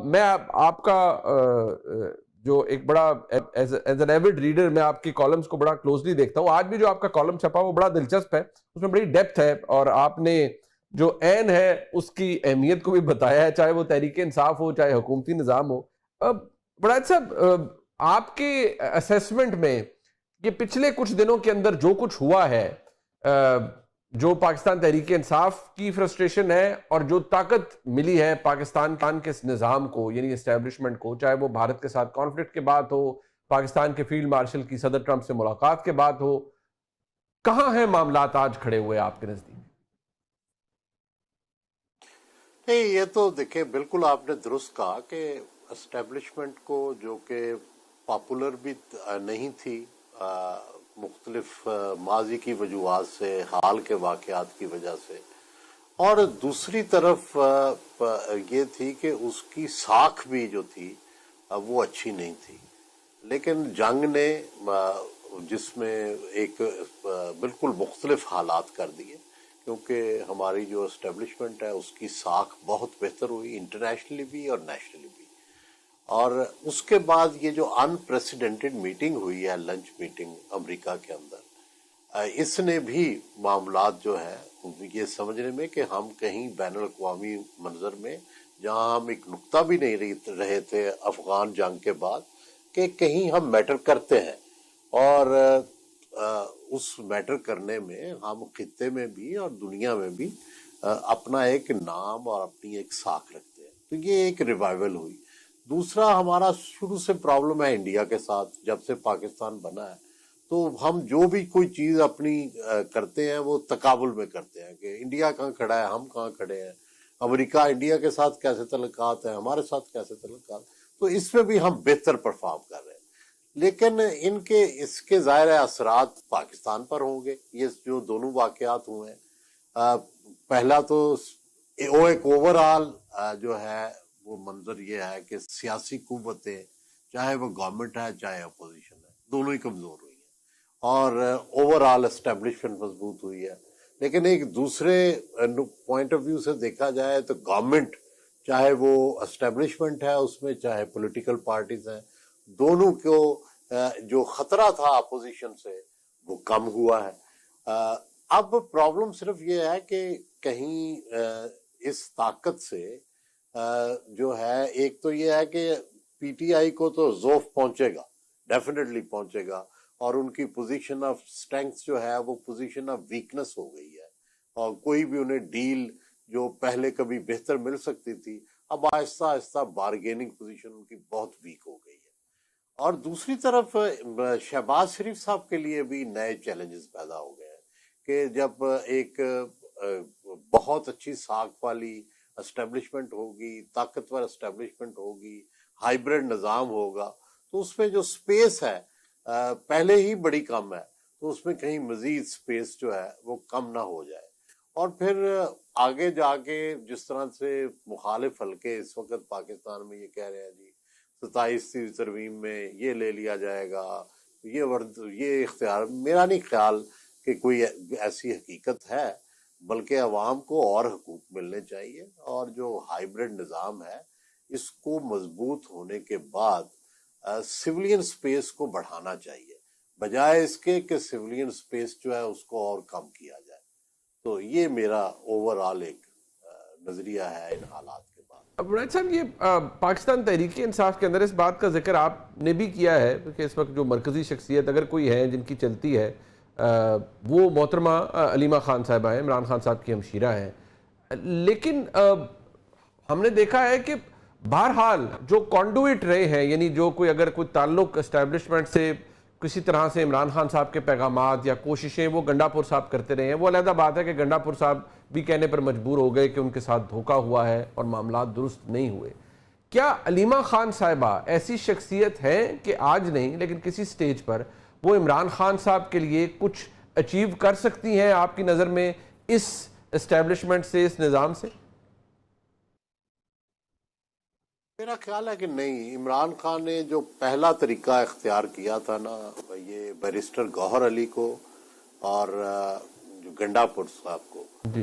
میں آپ کا جو ایک بڑا ایز این ایوڈ ریڈر میں آپ کی کالمز کو بڑا کلوزلی دیکھتا ہوں. آج بھی جو آپ کا کالم چھپا وہ بڑا دلچسپ ہے, اس میں بڑی ڈیپتھ ہے, اور آپ نے جو عین ہے اس کی اہمیت کو بھی بتایا ہے, چاہے وہ تحریک انصاف ہو چاہے حکومتی نظام ہو. بڑا اچھا, آپ کے اسیسمنٹ میں کہ پچھلے کچھ دنوں کے اندر جو کچھ ہوا ہے, جو پاکستان تحریک انصاف کی فرسٹریشن ہے اور جو طاقت ملی ہے پاکستان کے نظام کو, یعنی اسٹیبلشمنٹ کو, چاہے وہ بھارت کے ساتھ کانفلکٹ کے بعد ہو, پاکستان کے فیلڈ مارشل کی صدر ٹرمپ سے ملاقات کے بعد ہو, کہاں ہیں معاملات آج کھڑے ہوئے آپ کے نزدیک؟ نہیں, یہ تو دیکھیں بالکل آپ نے درست کہا کہ اسٹیبلشمنٹ کو جو کہ پاپولر بھی نہیں تھی مختلف ماضی کی وجوہات سے, حال کے واقعات کی وجہ سے, اور دوسری طرف یہ تھی کہ اس کی ساکھ بھی جو تھی وہ اچھی نہیں تھی. لیکن جنگ نے جس میں ایک بالکل مختلف حالات کر دیے, کیونکہ ہماری جو اسٹیبلشمنٹ ہے اس کی ساکھ بہت بہتر ہوئی انٹرنیشنلی بھی اور نیشنلی بھی. اور اس کے بعد یہ جو انپریسیڈنٹڈ میٹنگ ہوئی ہے, لنچ میٹنگ امریکہ کے اندر, اس نے بھی معاملات جو ہے یہ سمجھنے میں کہ ہم کہیں بین الاقوامی منظر میں, جہاں ہم ایک نقطہ بھی نہیں رہے تھے افغان جنگ کے بعد, کہ کہیں ہم میٹر کرتے ہیں, اور اس میٹر کرنے میں ہم خطے میں بھی اور دنیا میں بھی اپنا ایک نام اور اپنی ایک ساکھ رکھتے ہیں. تو یہ ایک ریوائول ہوئی. دوسرا, ہمارا شروع سے پرابلم ہے انڈیا کے ساتھ. جب سے پاکستان بنا ہے تو ہم جو بھی کوئی چیز اپنی کرتے ہیں وہ تقابل میں کرتے ہیں کہ انڈیا کہاں کھڑا ہے, ہم کہاں کھڑے ہیں, امریکہ انڈیا کے ساتھ کیسے تعلقات ہیں, ہمارے ساتھ کیسے تعلقات. تو اس میں بھی ہم بہتر پرفارم کر رہے ہیں. لیکن اس کے ظاہر اثرات پاکستان پر ہوں گے. یہ جو دونوں واقعات ہوئے ہیں, پہلا تو ایک اوور آل جو ہے وہ منظر یہ ہے کہ سیاسی قوتیں, چاہے وہ گورنمنٹ ہے چاہے اپوزیشن ہے, دونوں ہی کمزور ہوئی ہیں, اور اوور آل اسٹیبلشمنٹ مضبوط ہوئی ہے. لیکن ایک دوسرے پوائنٹ آف ویو سے دیکھا جائے تو گورنمنٹ, چاہے وہ اسٹیبلشمنٹ ہے اس میں چاہے پولیٹیکل پارٹیز ہیں, دونوں کو جو خطرہ تھا اپوزیشن سے وہ کم ہوا ہے. اب پرابلم صرف یہ ہے کہ کہیں اس طاقت سے جو ہے, ایک تو یہ ہے کہ پی ٹی آئی کو تو ضعف پہنچے گا, ڈیفینیٹلی پہنچے گا, اور ان کی پوزیشن آف اسٹرینگتھ جو ہے وہ پوزیشن آف ویکنس ہو گئی ہے, اور کوئی بھی انہیں ڈیل جو پہلے کبھی بہتر مل سکتی تھی اب آہستہ آہستہ بارگیننگ پوزیشن ان کی بہت ویک ہو گئی ہے. اور دوسری طرف شہباز شریف صاحب کے لیے بھی نئے چیلنجز پیدا ہو گئے ہیں کہ جب ایک بہت اچھی ساکھ والی اسٹیبلشمنٹ ہوگی, طاقتور اسٹیبلشمنٹ ہوگی, ہائیبرڈ نظام ہوگا, تو اس میں جو سپیس ہے پہلے ہی بڑی کم ہے, تو اس میں کہیں مزید سپیس جو ہے وہ کم نہ ہو جائے. اور پھر آگے جا کے جس طرح سے مخالف حلقے اس وقت پاکستان میں یہ کہہ رہے ہیں جی 27 ترمیم میں یہ لے لیا جائے گا, یہ اختیار, میرا نہیں خیال کہ کوئی ایسی حقیقت ہے, بلکہ عوام کو اور حقوق ملنے چاہیے, اور جو ہائیبرڈ نظام ہے اس کو مضبوط ہونے کے بعد سیولین سپیس کو بڑھانا چاہیے, بجائے اس کے کہ سیولین سپیس جو ہے اس کو اور کم کیا جائے. تو یہ میرا اوور آل ایک نظریہ ہے ان حالات کے بعد. عبدالرحمن صاحب, یہ پاکستان تحریک انصاف کے اندر اس بات کا ذکر آپ نے بھی کیا ہے کہ اس وقت جو مرکزی شخصیت اگر کوئی ہے جن کی چلتی ہے وہ محترمہ علیمہ خان صاحبہ ہیں, عمران خان صاحب کی ہمشیرہ ہیں. لیکن ہم نے دیکھا ہے کہ بہرحال جو کانڈویٹ رہے ہیں, یعنی جو کوئی اگر کوئی تعلق اسٹیبلشمنٹ سے کسی طرح سے عمران خان صاحب کے پیغامات یا کوششیں وہ گنڈا پور صاحب کرتے رہے ہیں, وہ علیحدہ بات ہے کہ گنڈا پور صاحب بھی کہنے پر مجبور ہو گئے کہ ان کے ساتھ دھوکہ ہوا ہے اور معاملات درست نہیں ہوئے. کیا علیمہ خان صاحبہ ایسی شخصیت ہیں کہ آج نہیں لیکن کسی سٹیج پر وہ عمران خان صاحب کے لیے کچھ اچیو کر سکتی ہیں آپ کی نظر میں اس اسٹیبلشمنٹ سے, اس نظام سے؟ میرا خیال ہے کہ نہیں. عمران خان نے جو پہلا طریقہ اختیار کیا تھا نا, یہ بیرسٹر گوہر علی کو اور جو گنڈا پور صاحب کو, جی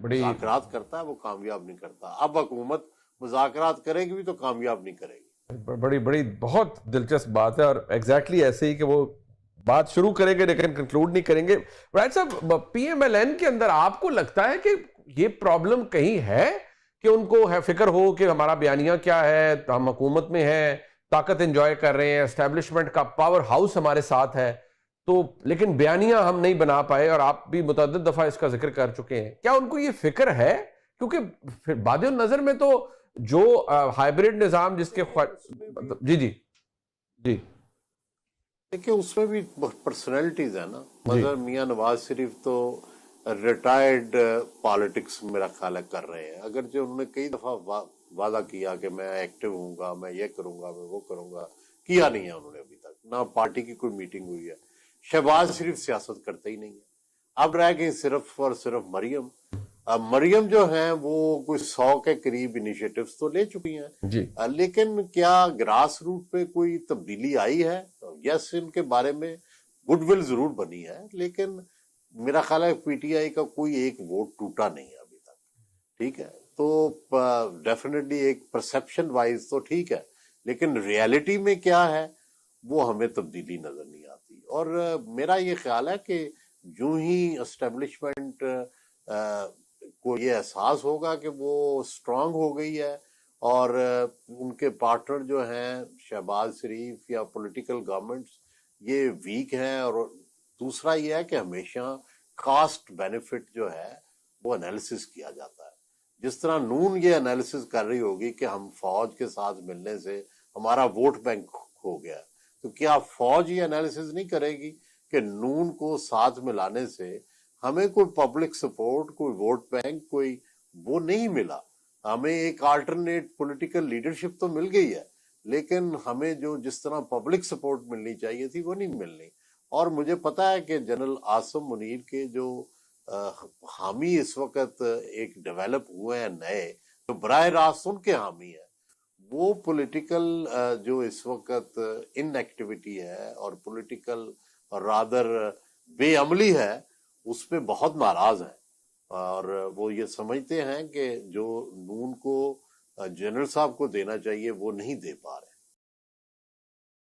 بڑی مذاکرات کرتا ہے وہ کامیاب نہیں کرتا. اب حکومت مذاکرات کرے گی بھی تو کامیاب نہیں کرے گی. بڑی بہت دلچسپ بات ہے، اور ایگزیکٹلی ایسے ہی کہ وہ بات شروع کریں گے لیکن کنکلوڈ نہیں کریں گے. رائٹ صاحب، پی ایم ایل این کے اندر آپ کو لگتا ہے کہ یہ پرابلم کہیں ہے کہ ان کو فکر ہو کہ ہمارا بیانیہ کیا ہے، ہم حکومت میں ہیں، طاقت انجوائے کر رہے ہیں، اسٹیبلشمنٹ کا پاور ہاؤس ہمارے ساتھ ہے، تو لیکن بیانیہ ہم نہیں بنا پائے، اور آپ بھی متعدد دفعہ اس کا ذکر کر چکے ہیں. کیا ان کو یہ فکر ہے؟ کیونکہ بادِ النظر میں تو جو ہائیبریڈ نظام جس کے جی جی جی دیکھیں اس میں بھی پرسنالٹیز ہیں نا. مثلا میاں نواز شریف تو ریٹائرڈ پالیٹکس میرا خیال ہے کر رہے ہیں، اگرچہ انہوں نے کئی دفعہ وعدہ کیا کہ میں ایکٹیو ہوں گا، میں یہ کروں گا، میں وہ کروں گا، کیا نہیں ہے انہوں نے ابھی تک. نہ پارٹی کی کوئی میٹنگ ہوئی ہے. شہباز شریف سیاست کرتے ہی نہیں ہے. اب رہ گئی صرف اور صرف مریم. مریم جو ہیں وہ کوئی 100 کے قریب انیشیٹوز تو لے چکی ہیں جی. لیکن کیا گراس روٹ پہ کوئی تبدیلی آئی ہے؟ یس، ان کے بارے میں گڈ ول ضرور بنی ہے، لیکن میرا خیال ہے پی ٹی آئی کا کوئی ایک ووٹ ٹوٹا نہیں ہے ابھی تک. ٹھیک ہے، تو ڈیفینیٹلی ایک پرسپشن وائز تو ٹھیک ہے، لیکن ریالٹی میں کیا ہے وہ ہمیں تبدیلی نظر نہیں آتی. اور میرا یہ خیال ہے کہ جو ہی اسٹیبلشمنٹ کو یہ احساس ہوگا کہ وہ اسٹرانگ ہو گئی ہے اور ان کے پارٹنر جو ہیں شہباز شریف یا پولیٹیکل گورنمنٹس یہ ویک ہیں، اور دوسرا یہ ہے کہ ہمیشہ کاسٹ بینیفٹ جو ہے وہ انالیسس کیا جاتا ہے. جس طرح نون یہ انالیسس کر رہی ہوگی کہ ہم فوج کے ساتھ ملنے سے ہمارا ووٹ بینک ہو گیا، تو کیا فوج یہ انالیسس نہیں کرے گی کہ نون کو ساتھ ملانے سے ہمیں کوئی پبلک سپورٹ، کوئی ووٹ بینک، کوئی وہ نہیں ملا. ہمیں ایک آلٹرنیٹ پولیٹیکل لیڈرشپ تو مل گئی ہے، لیکن ہمیں جو جس طرح پبلک سپورٹ ملنی چاہیے تھی وہ نہیں ملنی. اور مجھے پتا ہے کہ جنرل عاصم منیر کے جو حامی اس وقت ایک ڈیولپ ہوئے ہیں نئے، جو براہ راست ان کے حامی ہیں، وہ پولیٹیکل جو اس وقت ان ایکٹیویٹی ہے اور پولیٹیکل رادر بے عملی ہے اس پہ بہت ناراض ہیں. اور وہ یہ سمجھتے ہیں کہ جو نون کو جنرل صاحب کو دینا چاہیے وہ نہیں دے پا رہے.